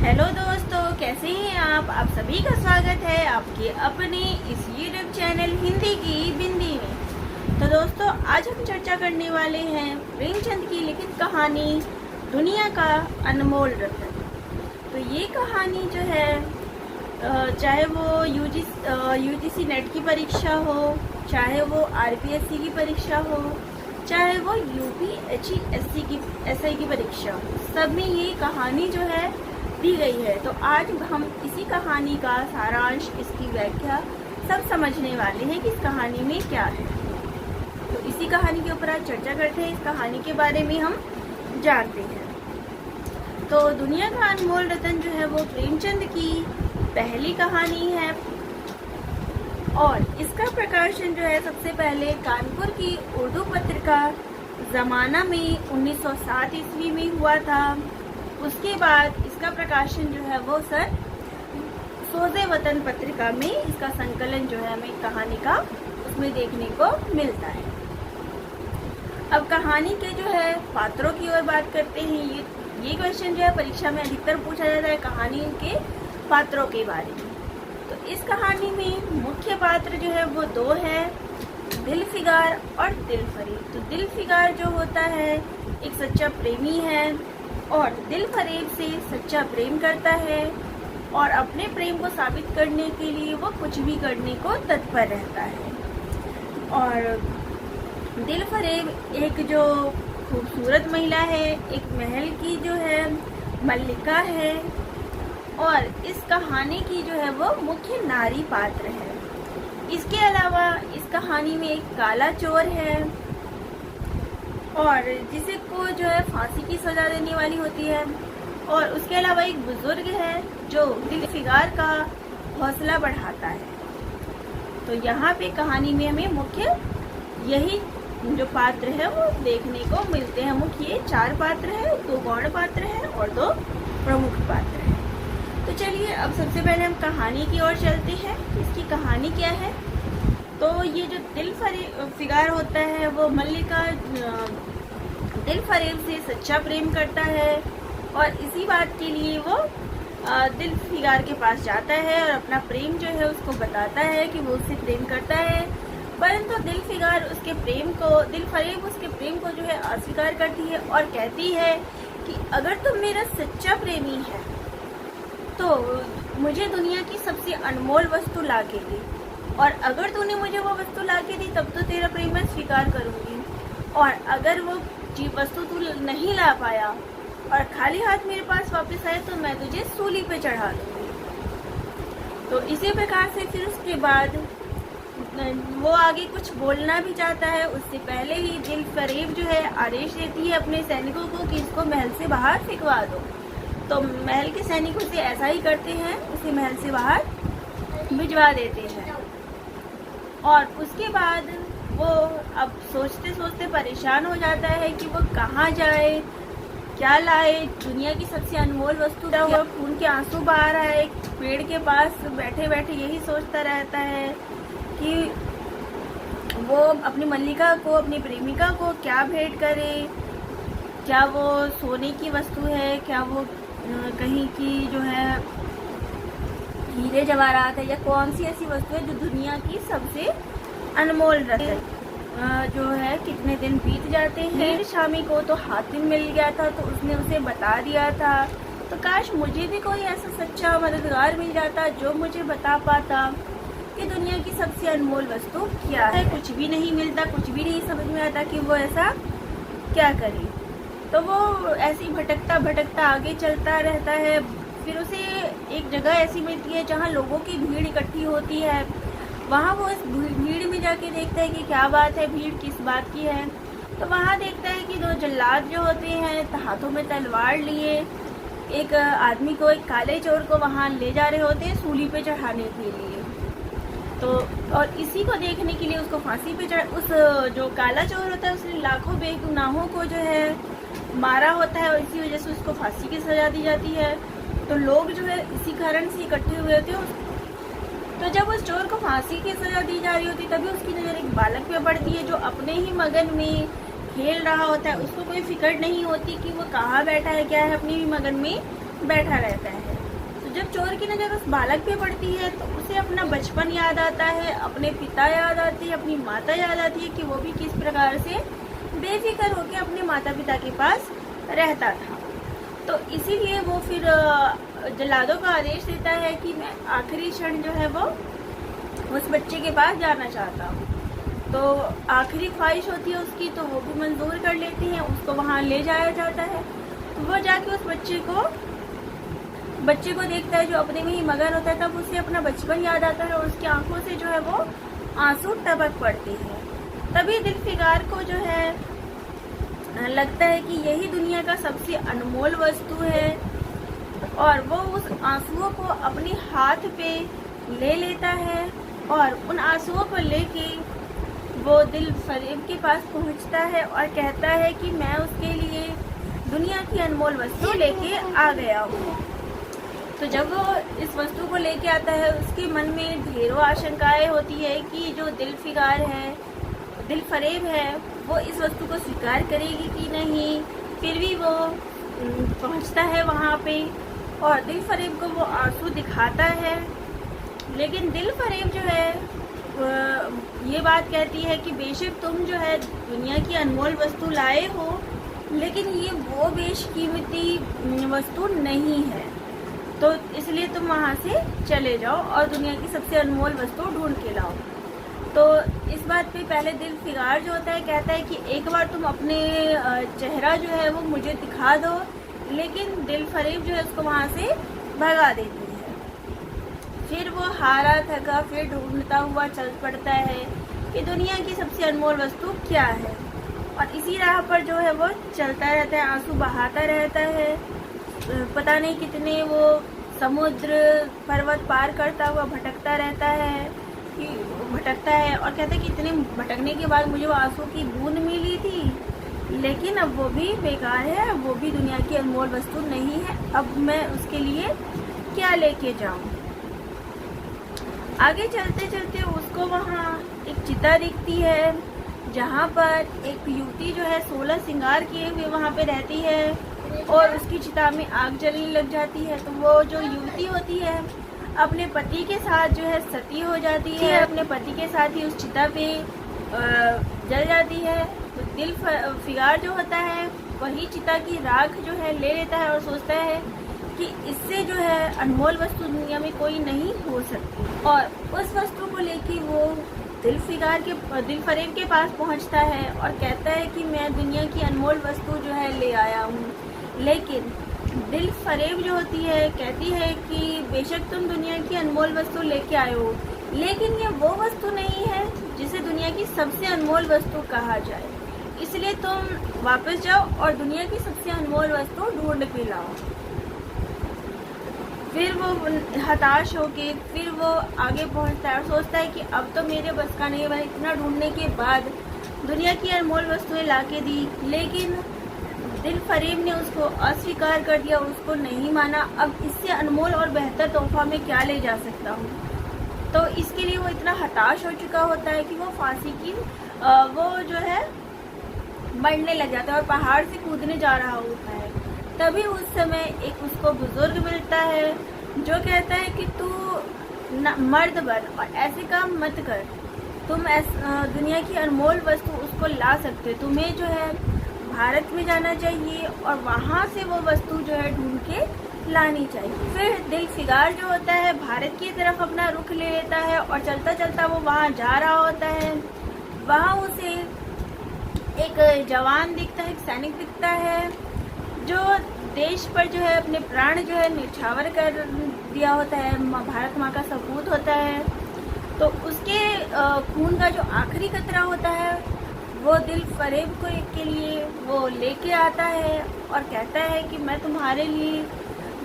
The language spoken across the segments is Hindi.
हेलो दोस्तों, कैसे हैं आप सभी का स्वागत है आपके अपने इस यूट्यूब चैनल हिंदी की बिंदी में। तो दोस्तों, आज हम चर्चा करने वाले हैं प्रेमचंद की लिखित कहानी दुनिया का अनमोल रत्न। तो ये कहानी जो है, चाहे वो यूजीसी नेट की परीक्षा हो, चाहे वो आरपीएससी की परीक्षा हो, चाहे वो यूपीएससी की एसआई की परीक्षा हो, सब में ये कहानी जो है दी गई है। तो आज हम इसी कहानी का सारांश, इसकी व्याख्या सब समझने वाले हैं कि इस कहानी में क्या है। तो इसी कहानी के ऊपर आज चर्चा करते हैं, इस कहानी के बारे में हम जानते हैं। तो दुनिया का अनमोल रतन जो है वो प्रेमचंद की पहली कहानी है और इसका प्रकाशन जो है सबसे पहले कानपुर की उर्दू पत्रिका ज़माना में 1907 ईस्वी में हुआ था। उसके बाद इसका प्रकाशन जो है वो सन सोज़े वतन पत्रिका में इसका संकलन जो है हमें कहानी का उसमें देखने को मिलता है। अब कहानी के जो है पात्रों की ओर बात करते हैं। ये क्वेश्चन जो है परीक्षा में अधिकतर पूछा जाता है कहानी के पात्रों के बारे में। तो इस कहानी में मुख्य पात्र जो है वो दो है, दिलफिगार और दिलफरेब। तो दिलफिगार जो होता है एक सच्चा प्रेमी है और दिलफरेब से सच्चा प्रेम करता है और अपने प्रेम को साबित करने के लिए वो कुछ भी करने को तत्पर रहता है। और दिलफरेब एक जो खूबसूरत महिला है, एक महल की जो है मल्लिका है और इस कहानी की जो है वो मुख्य नारी पात्र है। इसके अलावा इस कहानी में एक काला चोर है और जिसे को जो है फांसी की सजा देने वाली होती है। और उसके अलावा एक बुजुर्ग है जो दिलफिगार का हौसला बढ़ाता है। तो यहाँ पे कहानी में हमें मुख्य यही जो पात्र है वो देखने को मिलते हैं। मुख्य 4 पात्र है, 2 गौण पात्र है और 2 प्रमुख पात्र है। तो चलिए अब सबसे पहले हम कहानी की ओर चलते हैं। इसकी कहानी क्या है? तो ये जो दिलफरेब होता है वो मल्लिका दिलफरेब से सच्चा प्रेम करता है और इसी बात के लिए वो दिलफिगार के पास जाता है और अपना प्रेम जो है उसको बताता है कि वो उससे प्रेम करता है। परंतु दिलफरेब उसके प्रेम को जो है अस्वीकार करती है और कहती है कि अगर तुम मेरा सच्चा प्रेमी है तो मुझे दुनिया की सबसे अनमोल वस्तु ला के दे, और अगर तूने मुझे वो वस्तु ला के दी तब तो तेरा प्रेम मैं स्वीकार करूंगी, और अगर वो वस्तु तू नहीं ला पाया और खाली हाथ मेरे पास वापस आए तो मैं तुझे सूली पे चढ़ा दूंगी। तो इसी प्रकार से फिर उसके बाद वो आगे कुछ बोलना भी चाहता है, उससे पहले ही दिलफरेब जो है आदेश देती है अपने सैनिकों को कि इसको महल से बाहर फेंकवा दो। तो महल के सैनिकों से ऐसा ही करते हैं, उसे महल से बाहर भिजवा देते हैं। और उसके बाद वो अब सोचते सोचते परेशान हो जाता है कि वो कहाँ जाए, क्या लाए। दुनिया की सबसे अनमोल वस्तु हुआ, खून के आंसू बहा रहा है, एक पेड़ के पास बैठे बैठे यही सोचता रहता है कि वो अपनी मल्लिका को, अपनी प्रेमिका को क्या भेंट करे। क्या वो सोने की वस्तु है, क्या वो कहीं की जो है हीरे जवाहरात है, या कौन सी ऐसी वस्तु है जो दुनिया की सबसे अनमोल रत्न जो है। कितने दिन बीत जाते हैं। शामी को तो हातिम मिल गया था तो उसने उसे बता दिया था। तो काश मुझे भी कोई ऐसा सच्चा मददगार मिल जाता जो मुझे बता पाता कि दुनिया की सबसे अनमोल वस्तु क्या है। कुछ भी नहीं मिलता, कुछ भी नहीं समझ में आता कि वो ऐसा क्या करे। तो वो ऐसी भटकता भटकता आगे चलता रहता है। फिर उसे एक जगह ऐसी मिलती है जहाँ लोगों की भीड़ इकट्ठी होती है। वहाँ वो इस भीड़ में जाके देखता है कि क्या बात है, भीड़ किस बात की है। तो वहाँ देखता है कि 2 जल्लाद जो होते हैं हाथों में तलवार लिए एक आदमी को, एक काले चोर को वहाँ ले जा रहे होते हैं सूली पे चढ़ाने के लिए। तो और इसी को देखने के लिए उसको फांसी पे उस जो काला चोर होता है उसने लाखों बेगुनाहों को जो है मारा होता है और इसी वजह से उसको फांसी की सजा दी जाती है। तो लोग जो है इसी कारण से इकट्ठे हुए होते हैं। तो जब उस चोर को फांसी की सजा दी जा रही होती तभी उसकी नज़र एक बालक पे पड़ती है जो अपने ही मगन में खेल रहा होता है। उसको कोई फिक्र नहीं होती कि वो कहाँ बैठा है, क्या है, अपनी भी मगन में बैठा रहता है। जब चोर की नज़र उस बालक पे पड़ती है तो उसे अपना बचपन याद आता है, अपने पिता याद आते हैं, अपनी माता याद आती है कि वो भी किस प्रकार से बेफिक्र होकर अपने माता पिता के पास रहता था। तो इसीलिए वो फिर जल्लादों का आदेश देता है कि मैं आखिरी क्षण जो है वो उस बच्चे के पास जाना चाहता हूँ। तो आखिरी ख्वाहिश होती है उसकी, तो वो भी मंजूर कर लेती हैं, उसको वहाँ ले जाया जाता है। तो वो जाके उस बच्चे को देखता है जो अपने में ही मगन होता है। तब उसे अपना बचपन याद आता है और उसकी आंखों से जो है वो आंसू टपक पड़ते हैं। तभी दिलफिगार को जो है लगता है कि यही दुनिया का सबसे अनमोल वस्तु है और वो उस आंसुओं को अपने हाथ पे ले लेता है और उन आंसुओं को लेके वो दिलफरेब के पास पहुंचता है और कहता है कि मैं उसके लिए दुनिया की अनमोल वस्तु लेके आ गया हूँ। तो जब वो इस वस्तु को लेके आता है उसके मन में ढेरों आशंकाएं होती है कि जो दिलफरेब है वो इस वस्तु को स्वीकार करेगी कि नहीं। फिर भी वो पहुंचता है वहाँ पे और दिलफरेब को वो आंसू दिखाता है, लेकिन दिलफरेब जो है ये बात कहती है कि बेशक तुम जो है दुनिया की अनमोल वस्तु लाए हो, लेकिन ये वो बेशकीमती वस्तु नहीं है, तो इसलिए तुम वहाँ से चले जाओ और दुनिया की सबसे अनमोल वस्तु ढूंढ के लाओ। तो इस बात पे पहले दिलफिगार जो होता है कहता है कि एक बार तुम अपने चेहरा जो है वो मुझे दिखा दो, लेकिन दिलफरेब जो है उसको वहाँ से भगा देती है। फिर वो हारा थका फिर ढूंढता हुआ चल पड़ता है कि दुनिया की सबसे अनमोल वस्तु क्या है, और इसी राह पर जो है वो चलता रहता है, आंसू बहाता रहता है। पता नहीं कितने वो समुद्र पर्वत पार करता हुआ भटकता रहता है और कहता है कि इतने भटकने के बाद मुझे वो आंसू की बूंद मिली थी, लेकिन अब वो भी बेकार है, वो भी दुनिया की अनमोल वस्तु नहीं है, अब मैं उसके लिए क्या लेके जाऊं। आगे चलते चलते उसको वहाँ एक चिता दिखती है जहाँ पर एक युवती जो है 16 श्रृंगार किए हुए वहाँ पे रहती है और उसकी चिता में आग जलने लग जाती है। तो वो जो युवती होती है अपने पति के साथ जो है सती हो जाती है, अपने पति के साथ ही उस चिता पे जल जाती है। तो दिलफिगार जो होता है वही चिता की राख जो है ले लेता है और सोचता है कि इससे जो है अनमोल वस्तु दुनिया में कोई नहीं हो सकती, और उस वस्तु को लेके वो दिलफरेब के पास पहुंचता है और कहता है कि मैं दुनिया की अनमोल वस्तु जो है ले आया हूँ। लेकिन दिलफरेब जो होती है कहती है कि बेशक तुम दुनिया की अनमोल वस्तु लेके आए हो, लेकिन ये वो वस्तु नहीं है जिसे दुनिया की सबसे अनमोल वस्तु कहा जाए, इसलिए तुम वापस जाओ और दुनिया की सबसे अनमोल वस्तु ढूंढ के लाओ। फिर वो हताश होके फिर वो आगे पहुंचता है और सोचता है कि अब तो मेरे बस का नहीं है, इतना ढूंढने के बाद दुनिया की अनमोल वस्तुएं लाके दी, लेकिन दिलफरेब ने उसको अस्वीकार कर दिया, उसको नहीं माना। अब इससे अनमोल और बेहतर तोहफा में क्या ले जा सकता हूँ। तो इसके लिए वो इतना हताश हो चुका होता है कि वो फांसी की वो जो है मरने लग जाता है और पहाड़ से कूदने जा रहा होता है। तभी उस समय एक उसको बुजुर्ग मिलता है जो कहता है कि तू मर्द बन और ऐसे काम मत कर, तुम दुनिया की अनमोल वस्तु उसको ला सकते, तुम्हें जो है भारत में जाना चाहिए और वहाँ से वो वस्तु जो है ढूंढ के लानी चाहिए। फिर दिलफिगार जो होता है भारत की तरफ अपना रुख ले लेता है और चलता चलता वो वहाँ जा रहा होता है। वहाँ उसे एक जवान दिखता है, एक सैनिक दिखता है जो देश पर जो है अपने प्राण जो है न्यौछावर कर दिया होता है, भारत माँ का सपूत होता है। तो उसके खून का जो आखिरी कतरा होता है वो दिलफरेब को के लिए वो लेके आता है और कहता है कि मैं तुम्हारे लिए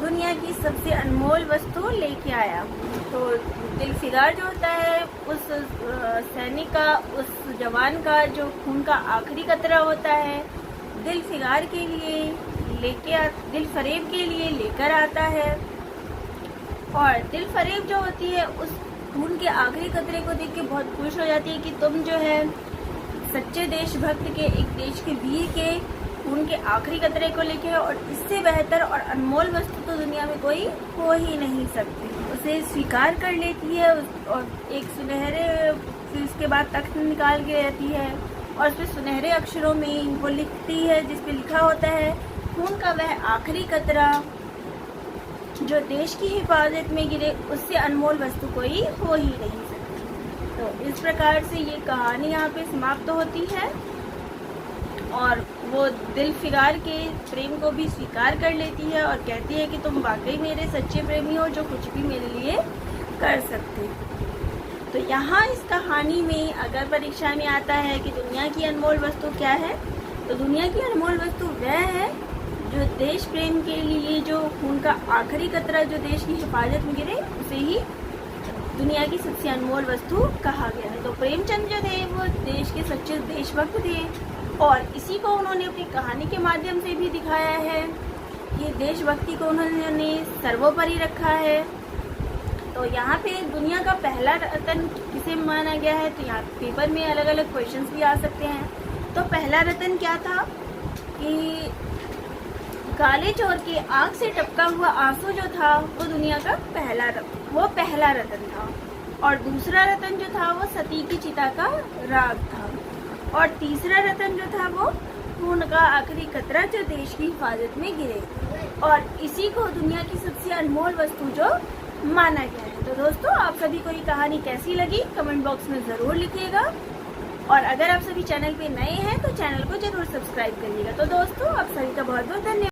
दुनिया की सबसे अनमोल वस्तु लेके आया हूँ। तो दिलफिगार जो होता है उस सैनिक का, उस जवान का जो खून का आखिरी कतरा होता है दिलफिगार के लिए दिलफरेब के लिए लेकर आता है। और दिलफरेब जो होती है उस खून के आखिरी कतरे को देख के बहुत खुश हो जाती है कि तुम जो है सच्चे देशभक्त के, एक देश के वीर के खून के आखिरी कतरे को लेके है और इससे बेहतर और अनमोल वस्तु तो दुनिया में कोई हो ही नहीं सकती। उसे स्वीकार कर लेती है और एक सुनहरे, फिर उसके बाद तख्त निकाल के रहती है और उस पर सुनहरे अक्षरों में वो लिखती है, जिस पे लिखा होता है खून का वह आखिरी कतरा जो देश की हिफाजत में गिरे, उससे अनमोल वस्तु कोई हो ही नहीं सकती। तो इस प्रकार से ये कहानी यहाँ पे समाप्त होती है और वो दिल फिगार के प्रेम को भी स्वीकार कर लेती है और कहती है कि तुम वाकई मेरे सच्चे प्रेमी हो जो कुछ भी मेरे लिए कर सकते। तो यहाँ इस कहानी में अगर परीक्षा में आता है कि दुनिया की अनमोल वस्तु क्या है, तो दुनिया की अनमोल वस्तु वह है जो देश प्रेम के लिए जो खून का आखिरी कतरा जो देश की हिफाजत में गिरे, उसे ही दुनिया की सबसे अनमोल वस्तु कहा गया है। तो प्रेमचंद जो थे वो देश के सच्चे देशभक्त थे और इसी को उन्होंने अपनी कहानी के माध्यम से भी दिखाया है कि देशभक्ति को उन्होंने सर्वोपरि रखा है। तो यहाँ पे दुनिया का पहला रतन किसे माना गया है, तो यहाँ पेपर में अलग अलग क्वेश्चंस भी आ सकते हैं। तो पहला रतन क्या था कि काले चोर के आँख से टपका हुआ आंसू जो था वो दुनिया का पहला रतन था और दूसरा रतन जो था वो सती की चिता का राग था और तीसरा रतन जो था वो खून का आखिरी कतरा जो देश की हिफाजत में गिरे और इसी को दुनिया की सबसे अनमोल वस्तु जो माना गया है। तो दोस्तों, आप सभी को ये कहानी कैसी लगी कमेंट बॉक्स में ज़रूर लिखिएगा और अगर आप सभी चैनल पे नए हैं तो चैनल को जरूर सब्सक्राइब करिएगा। तो दोस्तों, आप सभी का बहुत बहुत धन्यवाद।